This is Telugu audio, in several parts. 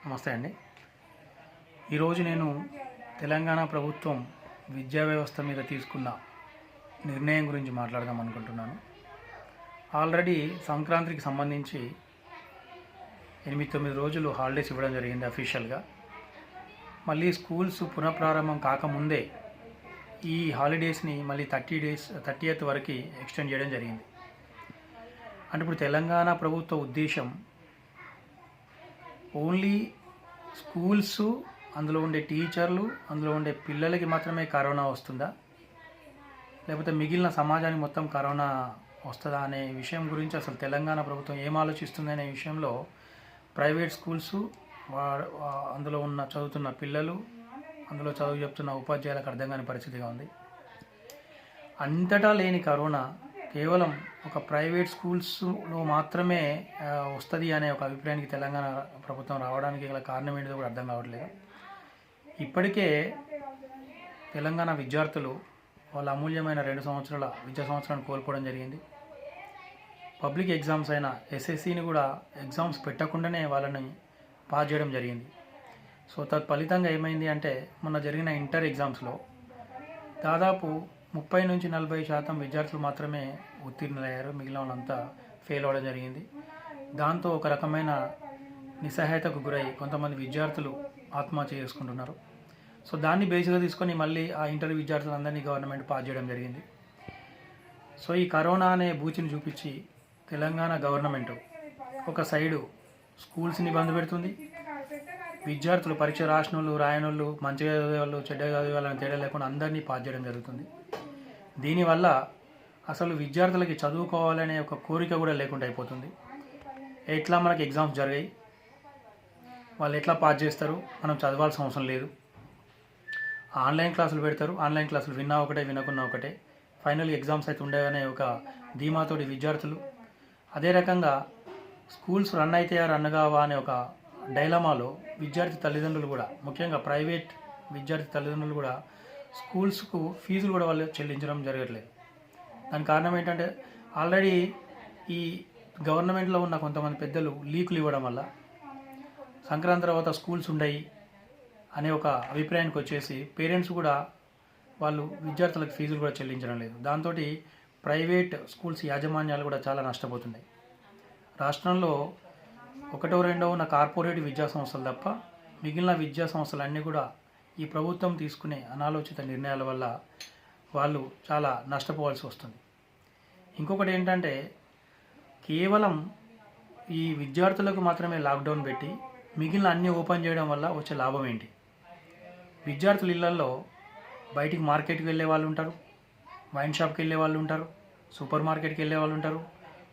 నమస్తే అండి. ఈరోజు నేను తెలంగాణ ప్రభుత్వం విద్యా వ్యవస్థ మీద తీసుకున్న నిర్ణయం గురించి మాట్లాడదాం అనుకుంటున్నాను. ఆల్రెడీ సంక్రాంతికి సంబంధించి 8-9 రోజులు హాలిడేస్ ఇవ్వడం జరిగింది అఫీషియల్గా. మళ్ళీ స్కూల్స్ పునఃప్రారంభం కాకముందే ఈ హాలిడేస్ని మళ్ళీ 30th వరకు ఎక్స్టెండ్ చేయడం జరిగింది. అంటే ఇప్పుడు తెలంగాణ ప్రభుత్వ ఉద్దేశం ఓన్లీ స్కూల్స్, అందులో ఉండే టీచర్లు, అందులో ఉండే పిల్లలకి మాత్రమే కరోనా వస్తుందా, లేకపోతే మిగిలిన సమాజానికి మొత్తం కరోనా వస్తుందా అనే విషయం గురించి అసలు తెలంగాణ ప్రభుత్వం ఏం ఆలోచిస్తుంది అనే విషయంలో ప్రైవేట్ స్కూల్స్, అందులో చదువుతున్న పిల్లలు, అందులో చదువు చెప్తున్న ఉపాధ్యాయులకు అర్థం కాని పరిస్థితిగా ఉంది. అంతటా లేని కరోనా కేవలం ఒక ప్రైవేట్ స్కూల్స్లో మాత్రమే వస్తుంది అనే ఒక అభిప్రాయానికి తెలంగాణ ప్రభుత్వం రావడానికి గల కారణం ఏంటిదో కూడా అర్థం కావట్లేదు. ఇప్పటికే తెలంగాణ విద్యార్థులు వాళ్ళ అమూల్యమైన 2 సంవత్సరాల విద్యా సంవత్సరాన్ని కోల్పోవడం జరిగింది. పబ్లిక్ ఎగ్జామ్స్ అయిన ఎస్ఎస్సిని కూడా ఎగ్జామ్స్ పెట్టకుండానే వాళ్ళని పాస్ చేయడం జరిగింది. సో తత్ఫలితంగా ఏమైంది అంటే, మొన్న జరిగిన ఇంటర్ ఎగ్జామ్స్లో దాదాపు 30-40% విద్యార్థులు మాత్రమే ఉత్తీర్ణులయ్యారు. మిగిలిన వాళ్ళంతా ఫెయిల్ అవ్వడం జరిగింది. దాంతో ఒక రకమైన నిస్సహాయతకు గురై కొంతమంది విద్యార్థులు ఆత్మహత్య చేసుకుంటున్నారు. సో దాన్ని బేస్గా తీసుకొని మళ్ళీ ఆ ఇంటర్ విద్యార్థులందరినీ గవర్నమెంట్ పాస్ చేయడం జరిగింది. సో ఈ కరోనా అనే బూచిని చూపించి తెలంగాణ గవర్నమెంట్ ఒక సైడు స్కూల్స్ని బంద్ పెడుతుంది. విద్యార్థులు పరీక్ష రాసినోళ్ళు, రాయనోళ్ళు, మంచిగా చదివేవాళ్ళు, చెడ్డగా చదివేవాళ్ళని తేడా లేకుండా అందరినీ పాస్ చేయడం జరుగుతుంది. దీనివల్ల అసలు విద్యార్థులకి చదువుకోవాలనే ఒక కోరిక కూడా లేకుండా అయిపోతుంది. ఎట్లా మనకి ఎగ్జామ్స్ జరిగాయి, వాళ్ళు ఎట్లా పాస్ చేస్తారు, మనం చదవాల్సిన అవసరం లేదు, ఆన్లైన్ క్లాసులు పెడతారు, ఆన్లైన్ క్లాసులు విన్నా ఒకటే వినకున్నా ఒకటే, ఫైనల్ ఎగ్జామ్స్ అయితే ఉండేవనే ఒక ధీమాతోటి విద్యార్థులు, అదే రకంగా స్కూల్స్ రన్ అయితే రన్ కావా అనే ఒక డైలమాలో విద్యార్థి తల్లిదండ్రులు కూడా, ముఖ్యంగా ప్రైవేట్ విద్యార్థి తల్లిదండ్రులు కూడా స్కూల్స్కు ఫీజులు కూడా వాళ్ళు చెల్లించడం జరగట్లేదు. దాని కారణం ఏంటంటే, ఆల్రెడీ ఈ గవర్నమెంట్లో ఉన్న కొంతమంది పెద్దలు లీకులు ఇవ్వడం వల్ల సంక్రాంతి తర్వాత స్కూల్స్ ఉండయి అనే ఒక అభిప్రాయానికి వచ్చేసి పేరెంట్స్ కూడా వాళ్ళు విద్యార్థులకు ఫీజులు కూడా చెల్లించడం లేదు. దాంతో ప్రైవేట్ స్కూల్స్ యాజమాన్యాలు కూడా చాలా నష్టపోతున్నాయి. రాష్ట్రంలో 1-2 ఉన్న కార్పొరేట్ విద్యా సంస్థలు తప్ప మిగిలిన విద్యా సంస్థలన్నీ కూడా ఈ ప్రభుత్వం తీసుకునే అనాలోచిత నిర్ణయాల వల్ల వాళ్ళు చాలా నష్టపోవాల్సి వస్తుంది. ఇంకొకటి ఏంటంటే, కేవలం ఈ విద్యార్థులకు మాత్రమే లాక్డౌన్ పెట్టి మిగిలిన అన్నీ ఓపెన్ చేయడం వల్ల వచ్చే లాభం ఏంటి? విద్యార్థుల ఇళ్లలో బయటికి మార్కెట్కి వెళ్ళే వాళ్ళు ఉంటారు, వైన్ షాప్కి వెళ్ళే వాళ్ళు ఉంటారు, సూపర్ మార్కెట్కి వెళ్ళే వాళ్ళు ఉంటారు,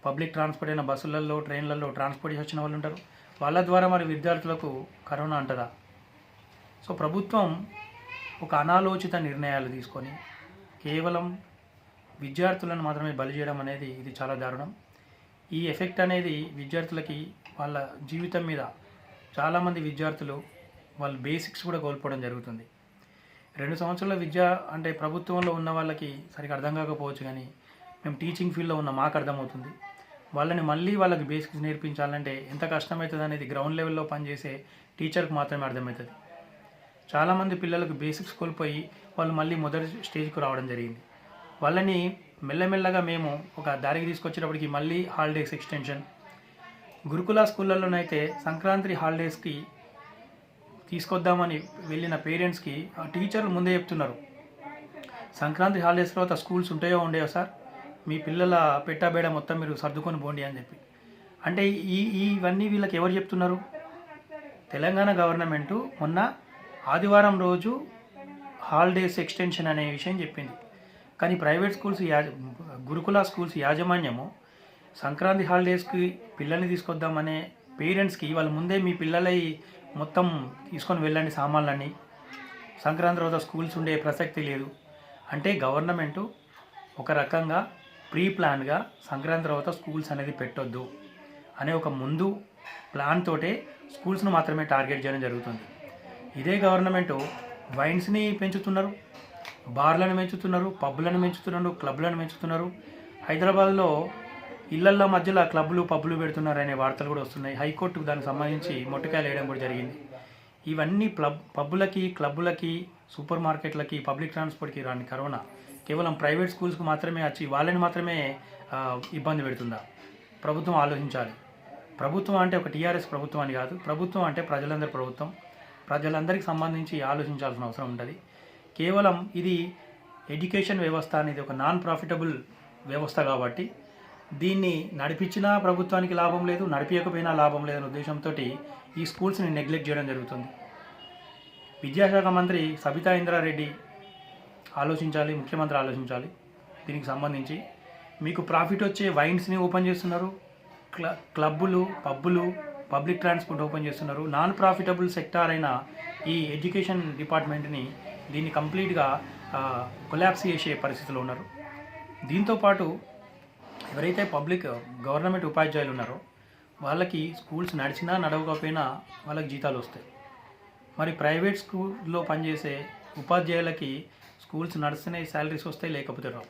పబ్లిక్ ట్రాన్స్పోర్ట్ అయిన బస్సులలో, ట్రైన్లలో ట్రాన్స్పోర్ట్ చేసి వచ్చిన వాళ్ళు ఉంటారు. వాళ్ళ ద్వారా మరి విద్యార్థులకు కరోనా అంటదా? సో ప్రభుత్వం ఒక అనాలోచిత నిర్ణయాలు తీసుకొని కేవలం విద్యార్థులను మాత్రమే బలి చేయడం అనేది ఇది చాలా దారుణం. ఈ ఎఫెక్ట్ అనేది విద్యార్థులకి వాళ్ళ జీవితం మీద చాలామంది విద్యార్థులు వాళ్ళ బేసిక్స్ కూడా కోల్పోవడం జరుగుతుంది. 2 సంవత్సరాల విద్య అంటే ప్రభుత్వంలో ఉన్న వాళ్ళకి సరిగ్గా అర్థం కాకపోవచ్చు, కానీ మేము టీచింగ్ ఫీల్డ్లో ఉన్న మాకు అర్థమవుతుంది. వాళ్ళని మళ్ళీ వాళ్ళకి బేసిక్స్ నేర్పించాలంటే ఎంత కష్టమవుతుంది అనేది గ్రౌండ్ లెవెల్లో పనిచేసే టీచర్కి మాత్రమే అర్థమవుతుంది. చాలామంది పిల్లలకు బేసిక్స్ కోల్పోయి వాళ్ళు మళ్ళీ మొదటి స్టేజ్కి రావడం జరిగింది. వాళ్ళని మెల్లమెల్లగా మేము ఒక దారికి తీసుకొచ్చేటప్పటికి మళ్ళీ హాలిడేస్ ఎక్స్టెన్షన్. గురుకుల స్కూళ్ళల్లోనైతే సంక్రాంతి హాలిడేస్కి తీసుకొద్దామని వెళ్ళిన పేరెంట్స్కి ఆ టీచర్లు ముందే చెప్తున్నారు, సంక్రాంతి హాలిడేస్ తర్వాత స్కూల్స్ ఉంటాయో ఉండేవో సార్, మీ పిల్లల పెట్టబేడ మొత్తం మీరు సర్దుకొని పోండి అని చెప్పి. అంటే ఇవన్నీ వీళ్ళకి ఎవరు చెప్తున్నారు? తెలంగాణ గవర్నమెంటు మొన్న ఆదివారం రోజు హాలిడేస్ ఎక్స్టెన్షన్ అనే విషయం చెప్పింది. కానీ ప్రైవేట్ స్కూల్స్ గురుకుల స్కూల్స్ యాజమాన్యము సంక్రాంతి హాలిడేస్కి పిల్లల్ని తీసుకొద్దామనే పేరెంట్స్కి వాళ్ళు ముందే మీ పిల్లలై మొత్తం తీసుకొని వెళ్ళండి సామాన్లన్నీ, సంక్రాంతి తర్వాత స్కూల్స్ ఉండే ప్రసక్తి లేదు అంటే గవర్నమెంటు ఒక రకంగా ప్రీ ప్లాన్గా సంక్రాంతి తర్వాత స్కూల్స్ అనేది పెట్టొద్దు అనే ఒక ముందు ప్లాన్ తోటే స్కూల్స్ను మాత్రమే టార్గెట్ చేయడం జరుగుతుంది. ఇదే గవర్నమెంటు వైన్స్ని పెంచుతున్నారు, బార్లను పెంచుతున్నారు, పబ్లను పెంచుతున్నారు, క్లబ్లను పెంచుతున్నారు. హైదరాబాద్లో ఇళ్లల్లో మధ్యలో క్లబ్లు పబ్బులు పెడుతున్నారనే వార్తలు కూడా వస్తున్నాయి. హైకోర్టుకు దానికి సంబంధించి మొట్టికాయలు వేయడం కూడా జరిగింది. ఇవన్నీ పబ్బులకి, క్లబ్బులకి, సూపర్ మార్కెట్లకి, పబ్లిక్ ట్రాన్స్పోర్ట్కి రాని కరోనా కేవలం ప్రైవేట్ స్కూల్స్కి మాత్రమే వచ్చి వాళ్ళని మాత్రమే ఇబ్బంది పెడుతుందా? ప్రభుత్వం ఆలోచించాలి. ప్రభుత్వం అంటే ఒక టీఆర్ఎస్ ప్రభుత్వం అని కాదు. ప్రభుత్వం అంటే ప్రజలందరి ప్రభుత్వం. ప్రజలందరికీ సంబంధించి ఆలోచించాల్సిన అవసరం ఉంటుంది. కేవలం ఇది ఎడ్యుకేషన్ వ్యవస్థ అనేది ఒక నాన్ ప్రాఫిటబుల్ వ్యవస్థ కాబట్టి దీన్ని నడిపించినా ప్రభుత్వానికి లాభం లేదు, నడిపించకపోయినా లాభం లేదనే ఉద్దేశంతో ఈ స్కూల్స్ని నెగ్లెక్ట్ చేయడం జరుగుతుంది. విద్యాశాఖ మంత్రి సబితా ఇంద్రారెడ్డి ఆలోచించాలి, ముఖ్యమంత్రి ఆలోచించాలి. దీనికి సంబంధించి మీకు ప్రాఫిట్ వచ్చే వైన్స్ని ఓపెన్ చేస్తున్నారు, క్లబ్బులు, పబ్బులు, పబ్లిక్ ట్రాన్స్పోర్ట్ ఓపెన్ చేస్తున్నారు. నాన్ ప్రాఫిటబుల్ సెక్టార్ అయిన ఈ ఎడ్యుకేషన్ డిపార్ట్మెంట్ని దీన్ని కంప్లీట్గా కొలాప్స్ చేసే పరిస్థితిలో ఉన్నారు. దీంతోపాటు ఎవరైతే గవర్నమెంట్ ఉపాధ్యాయులు ఉన్నారో వాళ్ళకి స్కూల్స్ నడిచినా నడవకపోయినా వాళ్ళకి జీతాలు వస్తాయి. మరి ప్రైవేట్ స్కూల్లో పనిచేసే ఉపాధ్యాయులకి స్కూల్స్ నడిస్తేనే శాలరీస్ వస్తాయి, లేకపోతే రావు.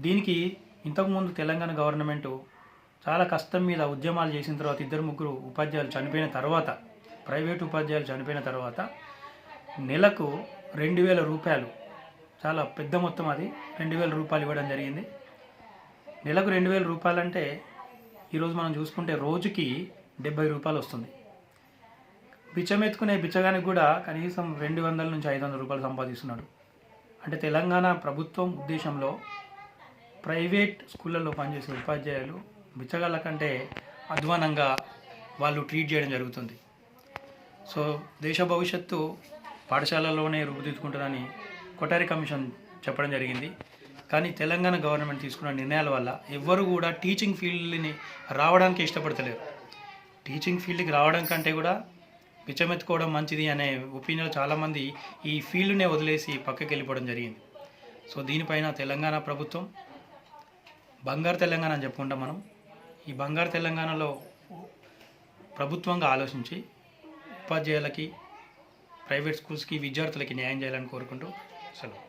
దీనికి ఇంతకుముందు తెలంగాణ గవర్నమెంటు చాలా కష్టం మీద ఉద్యమాలు చేసిన తర్వాత 2-3 ఉపాధ్యాయులు చనిపోయిన తర్వాత, ప్రైవేట్ ఉపాధ్యాయులు చనిపోయిన తర్వాత నెలకు 2,000 రూపాయలు, చాలా పెద్ద మొత్తం అది, 2,000 రూపాయలు ఇవ్వడం జరిగింది. నెలకు 2,000 రూపాయలు అంటే ఈరోజు మనం చూసుకుంటే రోజుకి 70 రూపాయలు వస్తుంది. బిచ్చమెత్తుకునే బిచ్చగానికి కూడా కనీసం 200 నుంచి 500 రూపాయలు సంపాదిస్తున్నాడు. అంటే తెలంగాణ ప్రభుత్వం ఉద్దేశంలో ప్రైవేట్ స్కూళ్ళల్లో పనిచేసే ఉపాధ్యాయులు బిచ్చగాళ్ళ కంటే అధ్వానంగా వాళ్ళు ట్రీట్ చేయడం జరుగుతుంది. సో దేశ భవిష్యత్తు పాఠశాలలోనే రూపుదిద్దుకుంటుందని కొఠారి కమిషన్ చెప్పడం జరిగింది. కానీ తెలంగాణ గవర్నమెంట్ తీసుకున్న నిర్ణయాల వల్ల ఎవ్వరు కూడా టీచింగ్ ఫీల్డ్ని రావడానికి ఇష్టపడతలేరు. టీచింగ్ ఫీల్డ్కి రావడం కంటే కూడా బిచ్చమెత్తుకోవడం మంచిది అనే ఒపీనియన్ చాలామంది ఈ ఫీల్డ్నే వదిలేసి పక్కకి వెళ్ళిపోవడం జరిగింది. సో దీనిపైన తెలంగాణ ప్రభుత్వం బంగారు తెలంగాణ అని చెప్పుకుంటాం మనం. ఈ బంగారు తెలంగాణలో ప్రభుత్వంగా ఆలోచించి ఉపాధ్యాయులకి, ప్రైవేట్ స్కూల్స్కి, విద్యార్థులకి న్యాయం చేయాలని కోరుకుంటూ సెలవు.